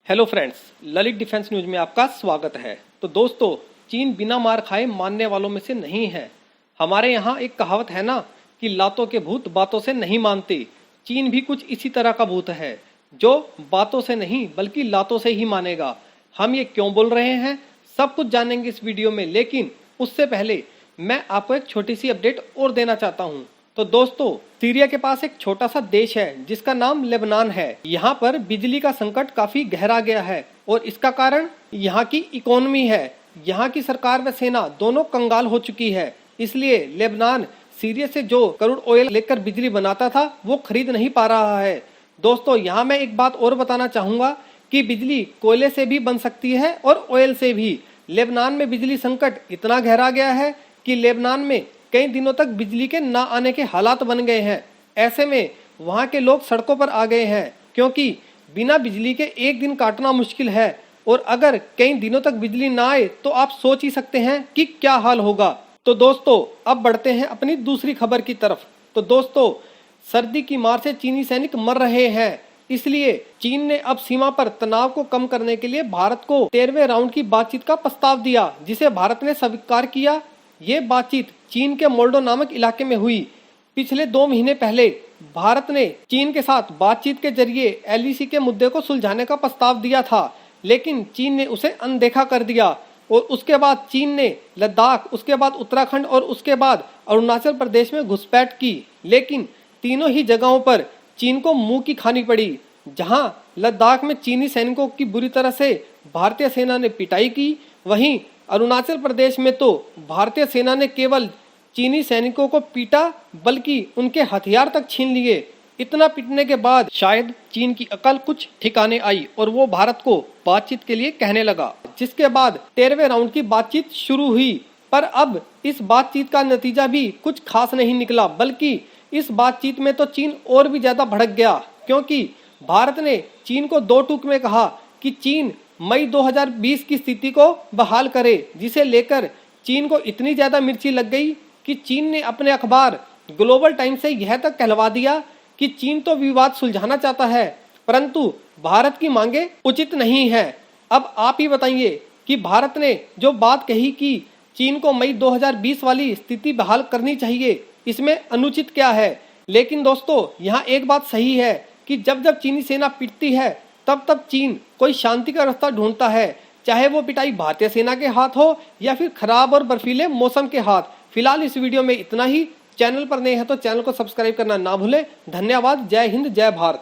Hello friends, Lalit defence news में आपका स्वागत है। तो दोस्तों, चीन बिना मार खाए मानने वालों में से नहीं है। हमारे यहाँ एक कहावत है ना कि लातों के भूत बातों से नहीं मानते। चीन भी कुछ इसी तरह का भूत है जो बातों से नहीं बल्कि लातों से ही मानेगा। हम ये क्यों बोल रहे हैं, सब कुछ जानेंगे इस वीडियो में, लेकिन उससे पहले मैं आपको एक छोटी सी अपडेट और देना चाहता हूँ। तो दोस्तों, सीरिया के पास एक छोटा सा देश है जिसका नाम लेबनान है। यहाँ पर बिजली का संकट काफी गहरा गया है और इसका कारण यहाँ की इकोनॉमी है। यहाँ की सरकार व सेना दोनों कंगाल हो चुकी है, इसलिए लेबनान सीरिया से जो क्रूड ऑयल लेकर बिजली बनाता था वो खरीद नहीं पा रहा है। दोस्तों, यहाँ मैं एक बात और बताना चाहूंगा कि बिजली कोयले से भी बन सकती है और ऑयल से भी। लेबनान में बिजली संकट इतना गहरा गया है कि लेबनान में कई दिनों तक बिजली के ना आने के हालात बन गए हैं। ऐसे में वहां के लोग सड़कों पर आ गए हैं, क्योंकि बिना बिजली के एक दिन काटना मुश्किल है और अगर कई दिनों तक बिजली ना आए तो आप सोच ही सकते हैं कि क्या हाल होगा। तो दोस्तों, अब बढ़ते हैं अपनी दूसरी खबर की तरफ। तो दोस्तों, सर्दी की मार से चीनी सैनिक मर रहे हैं, इसलिए चीन ने अब सीमा पर तनाव को कम करने के लिए भारत को 13वें राउंड की बातचीत का प्रस्ताव दिया, जिसे भारत ने स्वीकार किया। ये बातचीत चीन के मोल्डो नामक इलाके में हुई। पिछले 2 महीने पहले भारत ने चीन के साथ बातचीत के जरिए एलईसी के मुद्दे को सुलझाने का प्रस्ताव दिया था, लेकिन चीन ने उसे अनदेखा कर दिया और उसके बाद चीन ने लद्दाख, उसके बाद उत्तराखंड और उसके बाद अरुणाचल प्रदेश में घुसपैठ की। लेकिन तीनों ही जगहों पर चीन को मुंह की खानी पड़ी। जहां लद्दाख में चीनी सैनिकों की बुरी तरह से भारतीय सेना ने पिटाई की, वहीं अरुणाचल प्रदेश में तो भारतीय सेना ने केवल चीनी सैनिकों को पीटा बल्कि उनके हथियार तक छीन लिए। इतना पीटने के बाद शायद चीन की अकल कुछ ठिकाने आई और वो भारत को बातचीत के लिए कहने लगा, जिसके बाद 13वें राउंड की बातचीत शुरू हुई। पर अब इस बातचीत का नतीजा भी कुछ खास नहीं निकला, बल्कि इस बातचीत में तो चीन और भी ज्यादा भड़क गया, क्योंकि भारत ने चीन को 2 टूक में कहा कि चीन मई 2020 की स्थिति को बहाल करे, जिसे लेकर चीन को इतनी ज्यादा मिर्ची लग गई कि चीन ने अपने अखबार ग्लोबल टाइम्स से यह तक कहलवा दिया कि चीन तो विवाद सुलझाना चाहता है, परंतु भारत की मांगे उचित नहीं है। अब आप ही बताइए कि भारत ने जो बात कही कि चीन को मई 2020 वाली स्थिति बहाल करनी चाहिए, इसमें अनुचित क्या है। लेकिन दोस्तों, यहाँ एक बात सही है कि जब जब चीनी सेना पिटती है तब तब चीन कोई शांति का रास्ता ढूंढता है, चाहे वो पिटाई भारतीय सेना के हाथ हो या फिर खराब और बर्फीले मौसम के हाथ। फिलहाल इस वीडियो में इतना ही। चैनल पर नए हैं तो चैनल को सब्सक्राइब करना ना भूलें। धन्यवाद। जय हिंद, जय भारत।